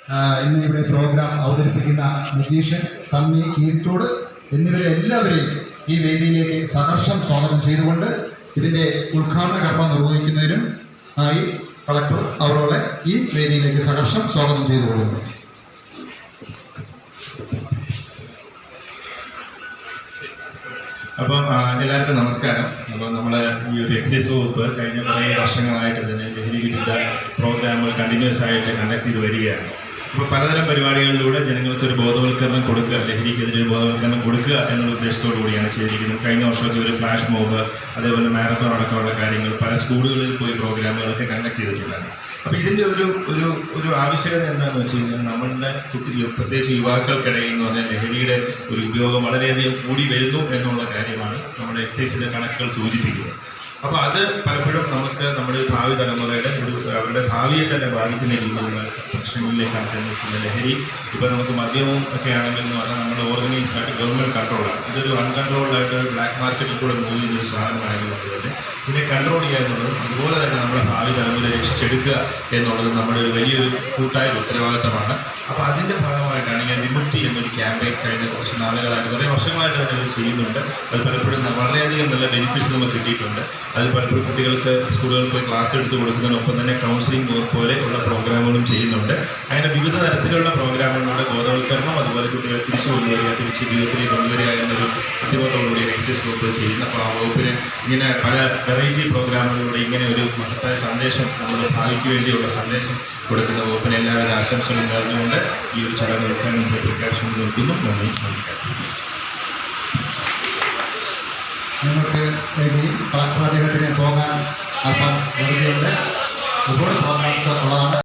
ഇന്ന് ഇവിടെ പ്രോഗ്രാം അവതരിപ്പിക്കുന്ന മുജീഷൻ, സമ്മി, കീർത്തോട് എന്നിവരെ എല്ലാവരെയും ഈ വേദിയിലേക്ക് സഹർഷം സ്വാഗതം ചെയ്തുകൊണ്ട് ഇതിൻ്റെ ഉദ്ഘാടന കർമ്മം നിർവഹിക്കുന്നതിനും ആയി കളക്ടർ അവരോട് ഈ വേദിയിലേക്ക് സഹർഷം സ്വാഗതം ചെയ്തുകൊള്ളുന്നു. അപ്പം എല്ലാവർക്കും നമസ്കാരം. അപ്പോൾ നമ്മൾ ഈ ഒരു എക്സൈസ് വകുപ്പ് കഴിഞ്ഞ കുറേ വർഷങ്ങളായിട്ട് തന്നെ ലഹരി വിരുദ്ധ പ്രോഗ്രാമുകൾ കണ്ടിന്യൂസ് ആയിട്ട് കണ്ടക്ട് ചെയ്ത് വരികയാണ്. അപ്പോൾ പലതരം പരിപാടികളിലൂടെ ജനങ്ങൾക്കൊരു ബോധവൽക്കരണം കൊടുക്കുക, ലഹരിക്കെതിരെ ഒരു ബോധവൽക്കരണം കൊടുക്കുക എന്നുള്ള ഉദ്ദേശത്തോടു കൂടിയാണ് ചെയ്തിരിക്കുന്നത്. കഴിഞ്ഞ വർഷമൊക്കെ ഒരു ഫ്ലാഷ് മോബ്, അതേപോലെ മാരത്തോൺ അടക്കമുള്ള കാര്യങ്ങൾ പല സ്കൂളുകളിൽ പോയി പ്രോഗ്രാമുകളൊക്കെ കണ്ടക്ട് ചെയ്തിട്ടുണ്ടായിരുന്നു. അപ്പോൾ ഇതിൻ്റെ ഒരു ആവശ്യകത എന്താണെന്ന് വെച്ച് കഴിഞ്ഞാൽ നമ്മളുടെ കുട്ടികൾ, പ്രത്യേകിച്ച് യുവാക്കൾക്കിടയിൽ എന്ന് പറഞ്ഞാൽ ലഹരിയുടെ ഒരു ഉപയോഗം വളരെയധികം കൂടി വരുന്നു എന്നുള്ള കാര്യമാണ് നമ്മുടെ എക്സൈസിൻ്റെ കണക്കുകൾ സൂചിപ്പിക്കുന്നത്. അപ്പോൾ അത് പലപ്പോഴും നമുക്ക് നമ്മുടെ ഭാവി തലമുറയുടെ അവരുടെ ഭാവിയെ തന്നെ ബാധിക്കുന്ന രീതിയിലുള്ള പ്രശ്നങ്ങളിലേക്കാണ് ചെന്നിരിക്കുന്നത്. ലഹരി ഇപ്പോൾ നമുക്ക് മദ്യവും ഒക്കെ ആണെങ്കിൽ എന്ന് പറഞ്ഞാൽ നമ്മുടെ ഓർഗനൈസ്ഡ് ആയിട്ട് ഗവൺമെൻറ് കൺട്രോളാണ്. ഇതൊരു അൺകൺട്രോൾഡ് ആയിട്ട് ബ്ലാക്ക് മാർക്കറ്റിൽ കൂടെ മൂവ് ചെയ്യുന്നൊരു സാധനമായതുകൊണ്ട് തന്നെ ഇതിനെ കൺട്രോൾ ചെയ്യുക എന്നുള്ളതും അതുപോലെ തന്നെ നമ്മുടെ ഭാവി തലമുറ രക്ഷിച്ചെടുക്കുക എന്നുള്ളത് നമ്മുടെ ഒരു വലിയൊരു കൂട്ടായ ഉത്തരവാദിത്തമാണ്. അപ്പോൾ അതിൻ്റെ ഭാഗമായിട്ടാണ് ഞാൻ വിമുക്തി എന്നൊരു ക്യാമ്പയിൻ കഴിഞ്ഞ കുറച്ച് നാളുകളായിട്ട് കുറേ വർഷമായിട്ട് തന്നെ ഇത് ചെയ്യുന്നുണ്ട്. അത് പലപ്പോഴും വളരെയധികം നല്ല ബെനിഫിറ്റ്സ് നമുക്ക് കിട്ടിയിട്ടുണ്ട്. അത് പലപ്പോഴും കുട്ടികൾക്ക് സ്കൂളുകളിൽ പോയി ക്ലാസ് എടുത്ത് കൊടുക്കുന്നതിനൊപ്പം തന്നെ കൗൺസിലിംഗ് പോലെ ഉള്ള പ്രോഗ്രാമുകളും ചെയ്യുന്നുണ്ട്. അങ്ങനെ വിവിധ തരത്തിലുള്ള പ്രോഗ്രാമുകളുടെ ബോധവൽക്കരണം, അതുപോലെ കുട്ടികളെ തിരിച്ചു കൊണ്ടുവരിക, തിരിച്ച് ജീവിതത്തിലേക്ക് കൊണ്ടുവരിക എന്നൊരു ഉദ്യമത്തോടുകൂടി എക്സൈസ് വകുപ്പ് ചെയ്യുന്നു. അപ്പോൾ ആ വകുപ്പിന് ഇങ്ങനെ പല വെറൈറ്റി പ്രോഗ്രാമുകളിലൂടെ ഇങ്ങനെ ഒരു മഹത്തായ സന്ദേശം, നമ്മുടെ ഭാവിക്ക് വേണ്ടിയുള്ള സന്ദേശം കൊടുക്കുന്ന വകുപ്പിന് എല്ലാവരും ആശംസകളും നേർന്നുകൊണ്ട് ഈ ഒരു ചടങ്ങ് ഉദ്ഘാടനം ചെയ്ത് പ്രഖ്യാപിച്ചുകൊണ്ട് നിൽക്കുന്നു. നന്ദി, നമസ്കാരം. നിങ്ങൾക്ക് വേണ്ടി കളക്ടർ അദ്ദേഹത്തിന് പോകാൻ അല്പം ഒരുപാട് പ്രോഗ്രാംസ് ഉള്ളതാണ്.